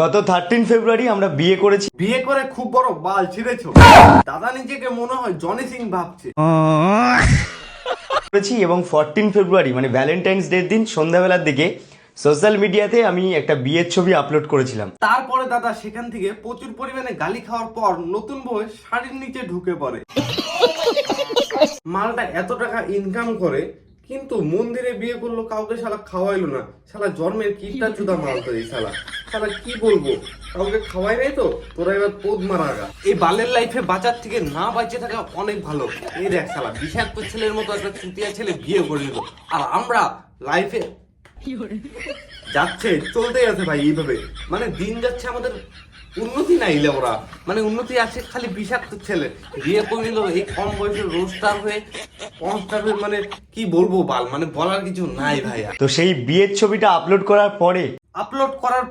গত 13 ফেব্রুয়ারি আমরা বিয়ে করেছি। বিয়ে করে খুব বড় বাল ছিঁড়েছো। দাদা নিজেকে মনে হয় জনি সিং ভাবছে। এবং 14 ফেব্রুয়ারি মানে ভ্যালেন্টাইন্স ডের দিন সন্ধ্যাবেলার দিকে সোশ্যাল মিডিয়াতে আমি একটা বিয়ের ছবি আপলোড করেছিলাম। তারপরে দাদা সেখান থেকে প্রচুর পরিমাণে গালি খাওয়ার পর নতুন বউ শাড়ির নিচে ঢুকে পড়ে। মালটা এত টাকা ইনকাম করে কিন্তু মন্দিরে বিয়ে করলো, কাউকে শালা খাওয়াইলো না। শালা জন্মের কিপটা চুদা মাল তো এই শালা। শালা কি বলবো, কাউকে খাওয়াই নাই তো তোরা এবার পোদ মারা গা। এই বালের লাইফে বাঁচার থেকে না বাঁচে থাকা অনেক ভালো। এই দেখ শালা বিষাক্ত ছেলের মতো একটা চুতিয়া ছেলে বিয়ে করে নিল, আর আমরা লাইফে যাচ্ছে চলতেই আছে ভাই এইভাবে। মানে দিন যাচ্ছে, আমাদের উন্নতি নাই ওরা, মানে উন্নতি আছে খালি বিষাক্ত ছেলে বিয়ে করে নিল এই কম বয়সে রোস্টার হয়ে পর্নস্টার হয়ে। মানে কি বলবো বাল, মানে বলার কিছু নাই ভাইয়া। তো সেই বিয়ের ছবিটা আপলোড করার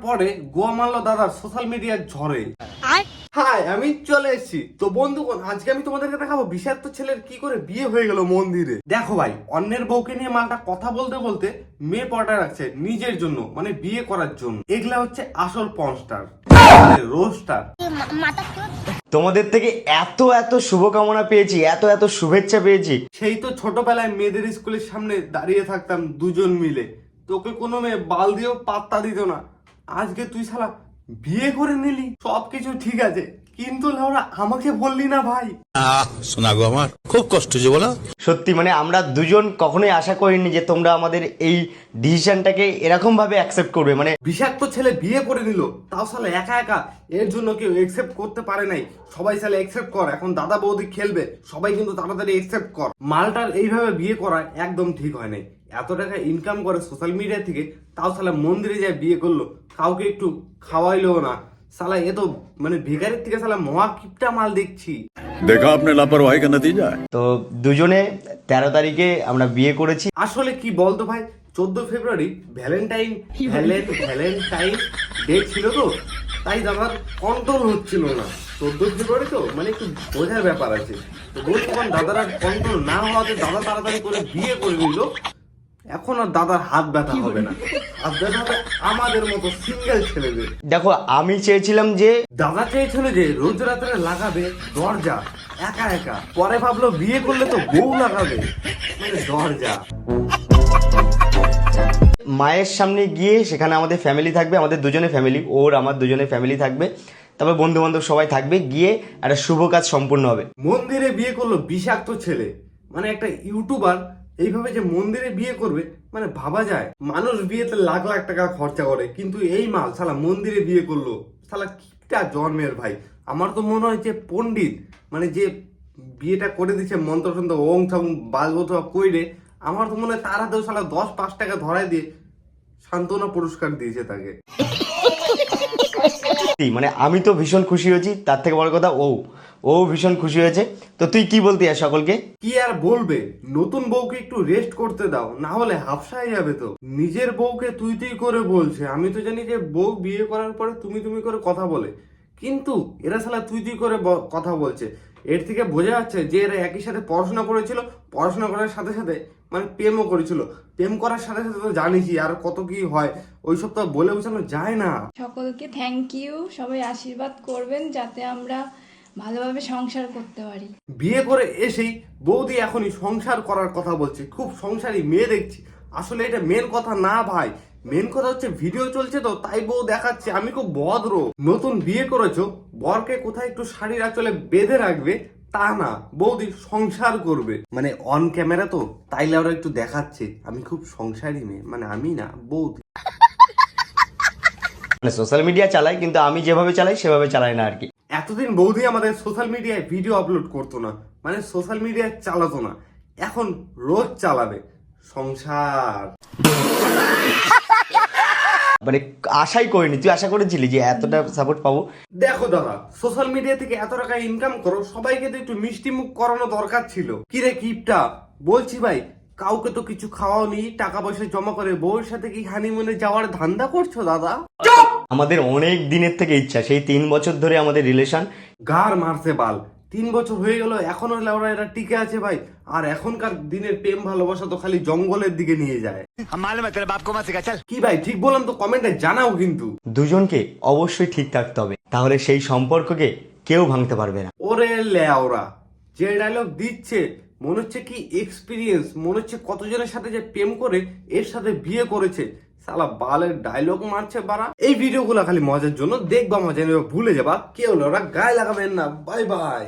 পরে গোয়া মারলো দাদার সোশ্যাল মিডিয়ার ঝড়ে। হাই, আমি চলে এসেছি। তো বন্ধুগণ, আজকে আমি তোমাদেরকে দেখাবো বিষাক্ত ছেলের কি করে বিয়ে হয়ে গেল মন্দিরে। দেখো ভাই, অন্যের বউকে নিয়ে মালটা কথা বলতে বলতে মেয়ে পটা রাখছে নিজের জন্য, মানে বিয়ে করার জন্য। এগুলা হচ্ছে আসল পর্নস্টার, রোস্টার। তোমাদের থেকে এত এত শুভকামনা পেয়েছি, এত এত শুভেচ্ছা পেয়েছি। সেই তো ছোটবেলায় মেয়েদের স্কুলের সামনে দাঁড়িয়ে থাকতাম দুজন মিলে, তোকে কোনো মেয়ে বাল দিয়েও পাত্তা দিত না। আজকে তুই শালা বিয়ে করে নিলি, সবকিছু ঠিক আছে, কিন্তু লাউরা আমাকে বললি না ভাই। শোনা গো, আমার খুব কষ্ট যে বলো। সত্যি মানে আমরা দুজন কখনোই আশা করিনি যে তোমরা আমাদের এই ডিসিশনটাকে এরকম ভাবে অ্যাকসেপ্ট করবে। মানে বিষাক্ত ছেলে বিয়ে করে নিল, তাও শালা একা একা, এর জন্য কেউ একসেপ্ট করতে পারে নাই। সবাই শালা একসেপ্ট কর, এখন দাদা বৌদি খেলবে, সবাই কিন্তু তাড়াতাড়ি একসেপ্ট কর। মালটার এইভাবে বিয়ে করা একদম ঠিক হয় নাই। এত টাকা ইনকাম করে সোশ্যাল মিডিয়া থেকে, তাও শালা মন্দিরে যায় বিয়ে করলো, কাউকে একটু খাওয়াইলো না। শালা এ তো মানে ভিখারির থেকে শালা মহা কিপটা মাল দেখছি। দেখা আপনি লাপরওয়াহি কা নতিজা। তো দুজনে 13 তারিখে আমরা বিয়ে করেছি। আসলে কি বলতো ভাই, 14 ফেব্রুয়ারি ভ্যালেন্টাইন ডে ছিল তো, তাই দাদার কন্ট্রোল হচ্ছিল না। 14 ফেব্রুয়ারি তো মানে একটু বোঝার ব্যাপার আছে। তো বলছিলাম দাদার আর কন্ট্রোল না হওয়াতে দাদা তাড়াতাড়ি করে বিয়ে করে নিল। এখন আর দাদার হাত ব্যথা হবে না, হাত ব্যথা হবে আমাদের মতো সিঙ্গেল ছেলেদের। দেখো, আমি চেয়েছিলাম যে দাদা চেয়েছিল যে রোজ রাত্রে লাগাবে দরজা একা একা, পরে ভাবলো বিয়ে করলে তো বউ লাগাবে, মানে দরজা। মায়ের সামনে গিয়ে সেখানে আমাদের ফ্যামিলি থাকবে, আমাদের দুজনে ফ্যামিলি, ওর আমার দুজনের ফ্যামিলি থাকবে, তারপর বন্ধু বান্ধব সবাই থাকবে, গিয়ে একটা শুভ কাজ সম্পূর্ণ হবে। মন্দিরে বিয়ে করলো বিষাক্ত ছেলে, মানে একটা ইউটিউবার এইভাবে যে মন্দিরে বিয়ে করবে, মানে ভাবা যায়? মানুষ বিয়েতে লাখ লাখ টাকা খরচা করে, কিন্তু এই মাল শালা মন্দিরে বিয়ে করলো। শালা কিটা জন্মের ভাই। আমার তো মনে হয় যে পণ্ডিত, মানে যে বিয়েটা করে দিচ্ছে মন্ত্র টন্ত্র ওং ঠং বাজবো কইরে, আমার তো মনে হয় তার হাতেও শালা 10-5 টাকা ধরাই দিয়ে সান্ত্বনা পুরস্কার দিয়েছে তাকে। মানে আমি তো ভীষণ খুশি হয়েছি, তার থেকে বড় কথা ও ভীষণ খুশি হয়েছে। তো তুই কি বলতি আর সকলকে? কি আর বলবে, নতুন বউকে একটু রেস্ট করতে দাও, না হলে হাফসা হয়ে যাবে। তো নিজের বউকে তুই তুই করে বলছে। আমি তো জানি যে বউ বিয়ে করার পরে তুমি তুমি করে কথা বলে, কিন্তু এরা শালা তুই তুই করে কথা বলছে। এর থেকে বোঝা যাচ্ছে যে এরা একই সাথে পড়াশোনা করেছিল, পড়াশোনা করার সাথে সাথে মানে প্রেমও করেছিল, প্রেম করার সাথে সাথে তো জানিসই আর কত কি হয়, ওইসব তো বলে বোঝানো যায় না। সকলকে থ্যাংক ইউ, সবাই আশীর্বাদ করবেন যাতে আমরা ভালোভাবে সংসার করতে পারি। বিয়ে করে এসেই বৌদি এখনই সংসার করার কথা বলছে, খুব সংসারী মেয়ে দেখছি। আসলে এটা মেন কথা না ভাই, মেন কথা হচ্ছে ভিডিও চলছে তো তাই বউ দেখাচ্ছে আমি খুব ভদ্র। নতুন বিয়ে করেছো, বরকে কোথায় একটু শাড়ির আঁচলে বেঁধে রাখবে তা না, বৌদি সংসার করবে। মানে অন ক্যামেরা তো তাইলে ওরা একটু দেখাচ্ছে আমি খুব সংসারী মেয়ে, মানে আমি না বৌদি। মানে সোশ্যাল মিডিয়া চালাই, কিন্তু আমি যেভাবে চালাই সেভাবে চালাই না আর কি। এতদিন বৌদি আমাদের সোশ্যাল মিডিয়ায় ভিডিও আপলোড করতো না, মানে সোশ্যাল মিডিয়ায় চালাতো না, এখন রোজ চালাবে সংসার। মানে আশাই করিনি, তুই আশা করেছিলি যে এতটা সাপোর্ট পাবো? দেখো দাদা, সোশ্যাল মিডিয়া থেকে এত টাকা ইনকাম করো, সবাইকে তো একটু মিষ্টি মুখ করানো দরকার ছিল। কিরে কিপটা, বলছি ভাই, কাউকে তো কিছু খাওয়াওনি, টাকা পয়সা জমা করে বউয়ের সাথে কি হানিমুনে যাওয়ার ধান্দা করছো দাদা? আমাদের অনেক দিনের থেকে ইচ্ছা, সেই 3 বছর ধরে আমাদের রিলেশন। গার মারছে বাল, 3 বছর হয়ে গেল এখনো ওরা এরা টিকে আছে ভাই। আর এখনকার দিনের প্রেম ভালোবাসা তো খালি জঙ্গলের দিকে নিয়ে যায়। কি ভাই ঠিক বললাম তো? কমেন্টে জানাও কিন্তু। দুজনকে অবশ্যই ঠিক থাকতে হবে, তাহলে সেই সম্পর্ককে কেউ ভাঙতে পারবে না। ওরে লেওরা, যে ডায়লগ দিচ্ছে মনে হচ্ছে কি এক্সপিরিয়েন্স, মনে হচ্ছে কতজনের সাথে যে প্রেম করে এর সাথে বিয়ে করেছে। সালা বালের ডায়লগ মারছে বাড়া। এই ভিডিওগুলো খালি মজার জন্য দেখবা, মজা নেবে, ভুলে যাবা। কে হলো ওরা, গায়ে লাগাবেন না। Bye bye.